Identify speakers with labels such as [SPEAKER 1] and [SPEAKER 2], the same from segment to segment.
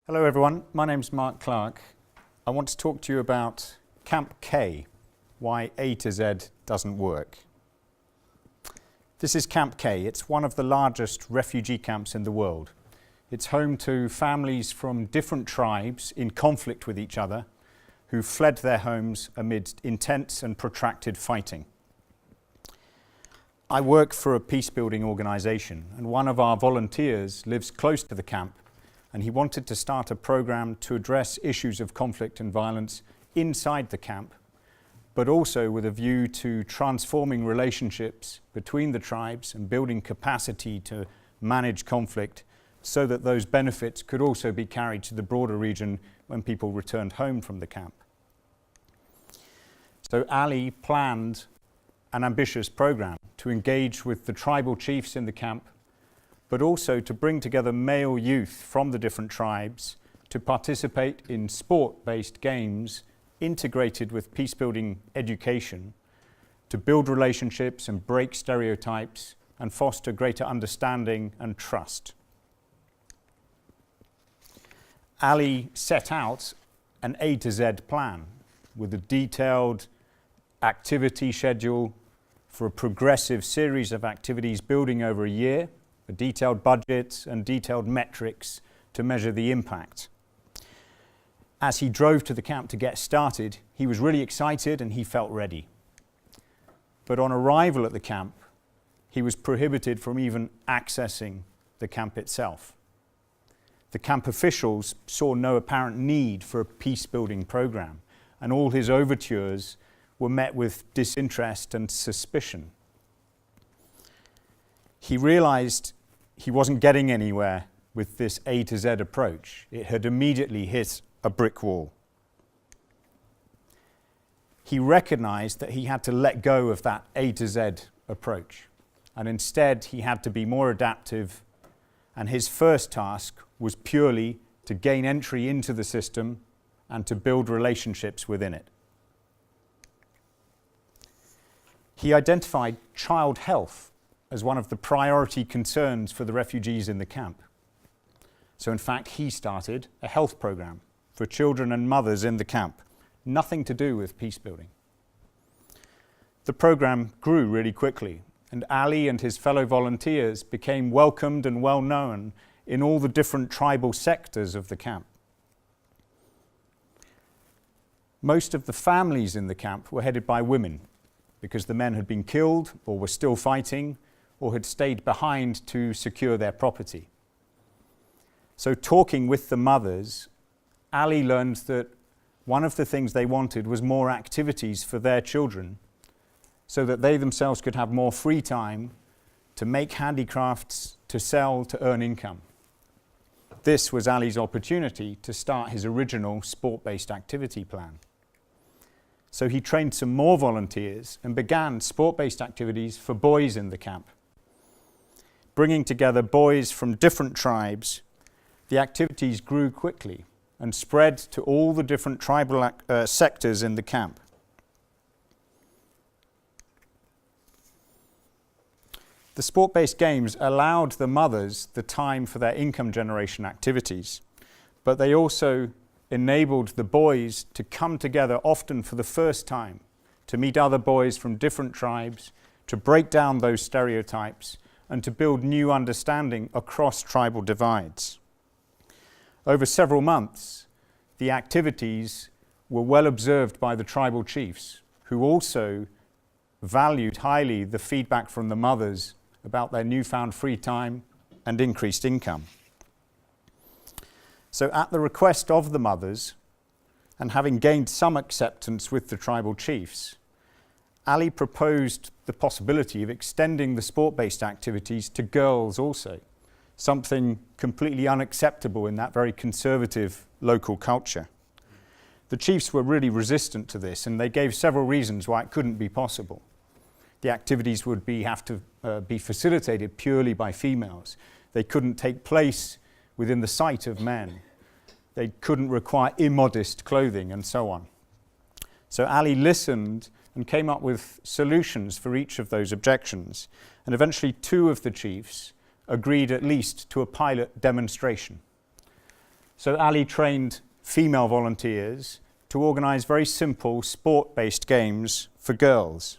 [SPEAKER 1] Hello everyone, my name's Mark Clark. I want to talk to you about Camp K, why A to Z doesn't work. This is Camp K. It's one of the largest refugee camps in the world. It's home to families from different tribes in conflict with each other who fled their homes amidst intense and protracted fighting. I work for a peace-building organisation, and one of our volunteers lives close to the camp, and he wanted to start a program to address issues of conflict and violence inside the camp, but also with a view to transforming relationships between the tribes and building capacity to manage conflict so that those benefits could also be carried to the broader region when people returned home from the camp. So Ali planned an ambitious program to engage with the tribal chiefs in the camp, but also to bring together male youth from the different tribes to participate in sport-based games integrated with peace-building education to build relationships and break stereotypes and foster greater understanding and trust. Ali set out an A to Z plan with a detailed activity schedule for a progressive series of activities building over a year, a detailed budget and detailed metrics to measure the impact. As he drove to the camp to get started, he was really excited and he felt ready. But on arrival at the camp, he was prohibited from even accessing the camp itself. The camp officials saw no apparent need for a peace-building program, and all his overtures were met with disinterest and suspicion. He realized he wasn't getting anywhere with this A to Z approach. It had immediately hit a brick wall. He recognized that he had to let go of that A to Z approach, and instead he had to be more adaptive, and his first task was purely to gain entry into the system and to build relationships within it. He identified child health as one of the priority concerns for the refugees in the camp. So in fact, he started a health program for children and mothers in the camp, nothing to do with peace building. The program grew really quickly, and Ali and his fellow volunteers became welcomed and well known in all the different tribal sectors of the camp. Most of the families in the camp were headed by women because the men had been killed or were still fighting or had stayed behind to secure their property. So talking with the mothers, Ali learned that one of the things they wanted was more activities for their children so that they themselves could have more free time to make handicrafts, to sell, to earn income. This was Ali's opportunity to start his original sport-based activity plan. So he trained some more volunteers and began sport-based activities for boys in the camp. Bringing together boys from different tribes, the activities grew quickly and spread to all the different tribal sectors in the camp. The sport-based games allowed the mothers the time for their income generation activities, but they also enabled the boys to come together often for the first time, to meet other boys from different tribes, to break down those stereotypes, and to build new understanding across tribal divides. Over several months, the activities were well observed by the tribal chiefs, who also valued highly the feedback from the mothers about their newfound free time and increased income. So at the request of the mothers, and having gained some acceptance with the tribal chiefs, Ali proposed the possibility of extending the sport-based activities to girls also, something completely unacceptable in that very conservative local culture. The chiefs were really resistant to this, and they gave several reasons why it couldn't be possible. The activities would have to be facilitated purely by females. They couldn't take place within the sight of men. They couldn't require immodest clothing and so on. So Ali listened and came up with solutions for each of those objections. And eventually 2 of the chiefs agreed at least to a pilot demonstration. So Ali trained female volunteers to organise very simple sport-based games for girls.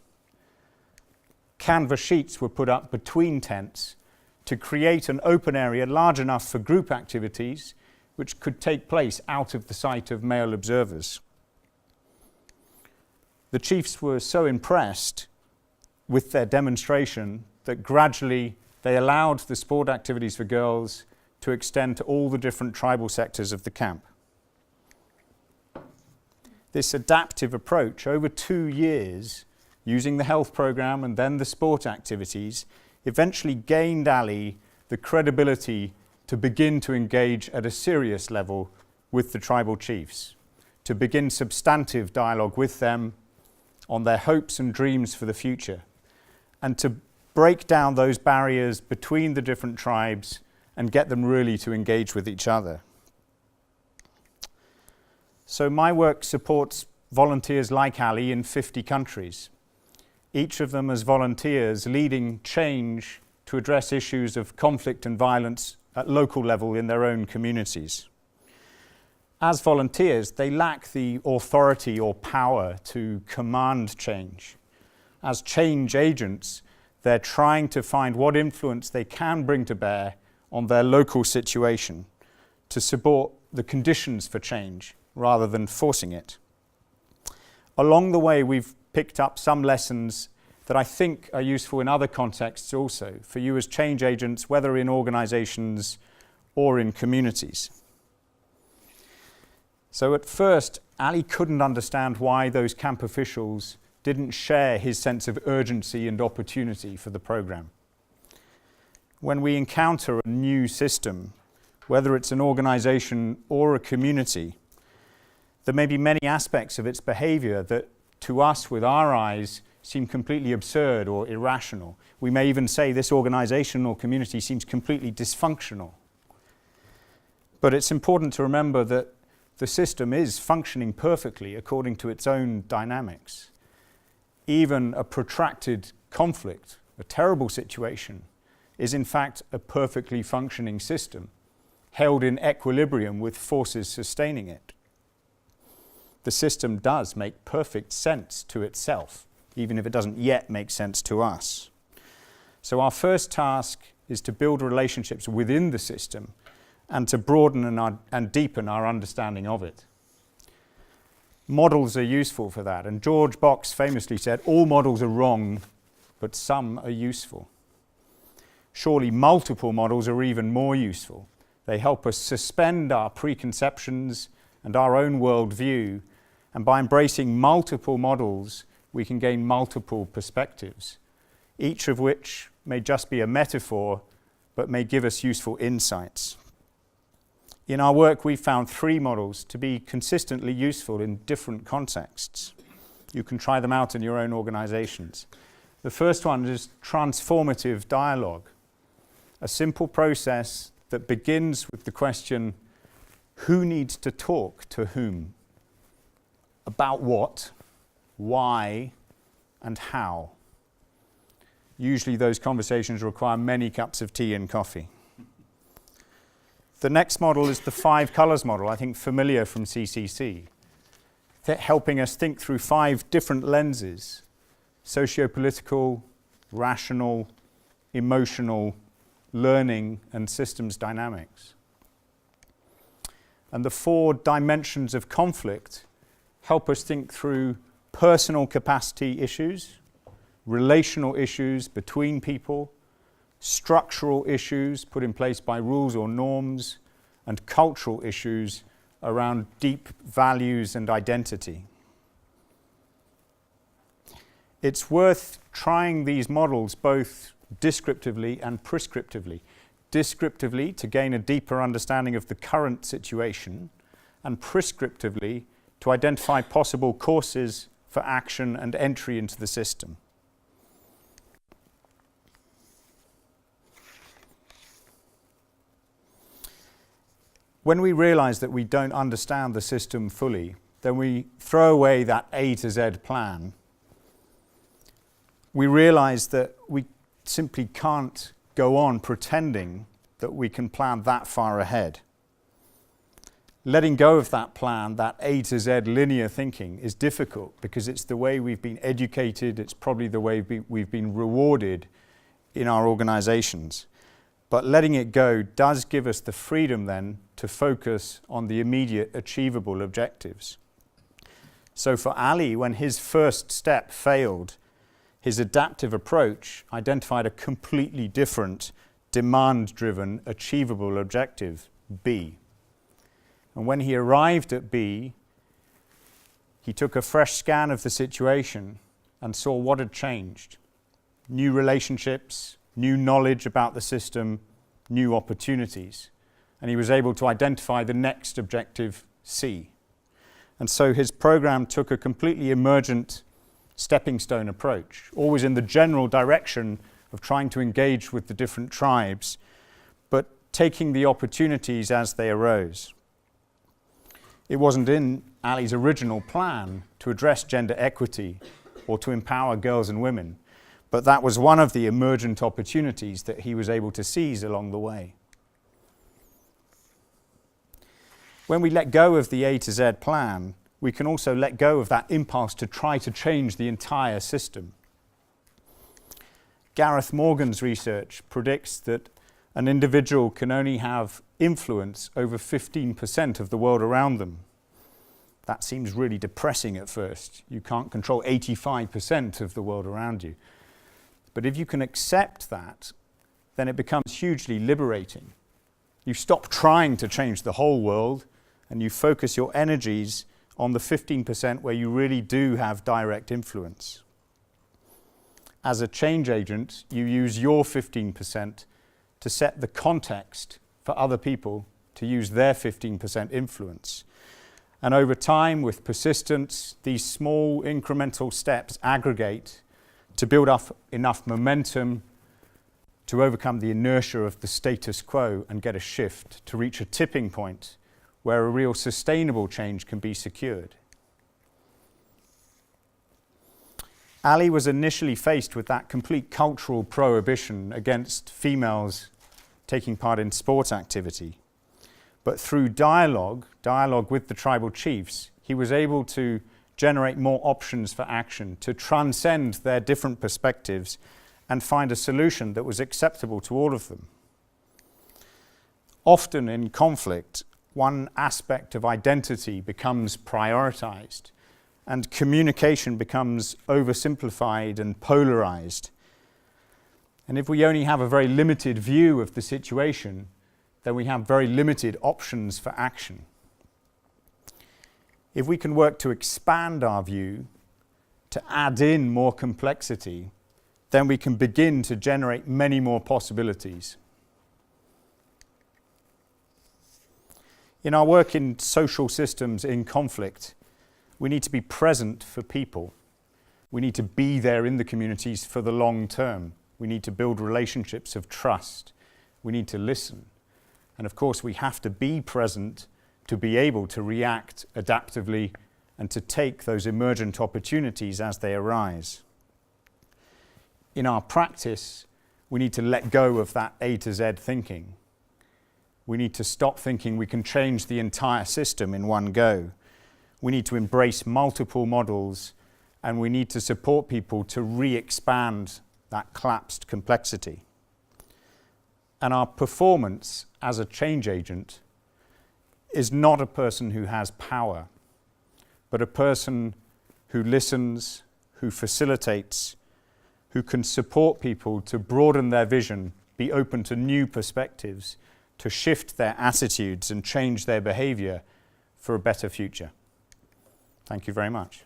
[SPEAKER 1] Canvas sheets were put up between tents to create an open area large enough for group activities which could take place out of the sight of male observers. The chiefs were so impressed with their demonstration that gradually they allowed the sport activities for girls to extend to all the different tribal sectors of the camp. This adaptive approach, over 2 years, using the health program and then the sport activities, eventually gained Ali the credibility to begin to engage at a serious level with the tribal chiefs, to begin substantive dialogue with them on their hopes and dreams for the future, and to break down those barriers between the different tribes and get them really to engage with each other. So my work supports volunteers like Ali in 50 countries, each of them as volunteers leading change to address issues of conflict and violence at local level in their own communities. As volunteers, they lack the authority or power to command change. As change agents, they're trying to find what influence they can bring to bear on their local situation to support the conditions for change rather than forcing it. Along the way, we've picked up some lessons that I think are useful in other contexts also, for you as change agents, whether in organizations or in communities. So at first, Ali couldn't understand why those camp officials didn't share his sense of urgency and opportunity for the program. When we encounter a new system, whether it's an organization or a community, there may be many aspects of its behavior that to us with our eyes seem completely absurd or irrational. We may even say this organization or community seems completely dysfunctional. But it's important to remember that the system is functioning perfectly according to its own dynamics. Even a protracted conflict, a terrible situation, is in fact a perfectly functioning system, held in equilibrium with forces sustaining it. The system does make perfect sense to itself, even if it doesn't yet make sense to us. So our first task is to build relationships within the system and to broaden and deepen our understanding of it. Models are useful for that, and George Box famously said, all models are wrong, but some are useful. Surely multiple models are even more useful. They help us suspend our preconceptions and our own worldview, and by embracing multiple models, we can gain multiple perspectives, each of which may just be a metaphor, but may give us useful insights. In our work, we found 3 models to be consistently useful in different contexts. You can try them out in your own organizations. The first one is transformative dialogue, a simple process that begins with the question, who needs to talk to whom? About what, why, and how? Usually those conversations require many cups of tea and coffee. The next model is the 5 colors model, I think familiar from CCC, helping us think through 5 different lenses: socio-political, rational, emotional, learning, and systems dynamics. And the 4 dimensions of conflict help us think through personal capacity issues, relational issues between people, structural issues put in place by rules or norms, and cultural issues around deep values and identity. It's worth trying these models both descriptively and prescriptively. Descriptively to gain a deeper understanding of the current situation, and prescriptively to identify possible courses for action and entry into the system. When we realize that we don't understand the system fully, then we throw away that A to Z plan. We realize that we simply can't go on pretending that we can plan that far ahead. letting go of that plan, that A to Z linear thinking, is difficult because it's the way we've been educated, it's probably the way we've been rewarded in our organizations. But letting it go does give us the freedom then to focus on the immediate achievable objectives. So for Ali, when his first step failed, his adaptive approach identified a completely different, demand-driven, achievable objective, B. And when he arrived at B, he took a fresh scan of the situation and saw what had changed. New relationships, new knowledge about the system, new opportunities. And he was able to identify the next objective, C. And so his program took a completely emergent stepping stone approach, always in the general direction of trying to engage with the different tribes, but taking the opportunities as they arose. It wasn't in Ali's original plan to address gender equity or to empower girls and women, but that was one of the emergent opportunities that he was able to seize along the way. When we let go of the A to Z plan, we can also let go of that impulse to try to change the entire system. Gareth Morgan's research predicts that an individual can only have influence over 15% of the world around them. That seems really depressing at first. You can't control 85% of the world around you. But if you can accept that, then it becomes hugely liberating. You stop trying to change the whole world and you focus your energies on the 15% where you really do have direct influence. As a change agent, you use your 15% to set the context for other people to use their 15% influence. And over time, with persistence, these small incremental steps aggregate to build up enough momentum to overcome the inertia of the status quo and get a shift to reach a tipping point where a real sustainable change can be secured. Ali was initially faced with that complete cultural prohibition against females taking part in sports activity. But through dialogue with the tribal chiefs, he was able to generate more options for action, to transcend their different perspectives and find a solution that was acceptable to all of them. Often in conflict, one aspect of identity becomes prioritized and communication becomes oversimplified and polarized. And if we only have a very limited view of the situation, then we have very limited options for action. If we can work to expand our view, to add in more complexity, then we can begin to generate many more possibilities. In our work in social systems in conflict, we need to be present for people. We need to be there in the communities for the long term. We need to build relationships of trust. We need to listen. And of course, we have to be present to be able to react adaptively and to take those emergent opportunities as they arise. In our practice, we need to let go of that A to Z thinking. We need to stop thinking we can change the entire system in one go. We need to embrace multiple models, and we need to support people to re-expand that collapsed complexity. And our performance as a change agent is not a person who has power, but a person who listens, who facilitates, who can support people to broaden their vision, be open to new perspectives, to shift their attitudes and change their behavior for a better future. Thank you very much.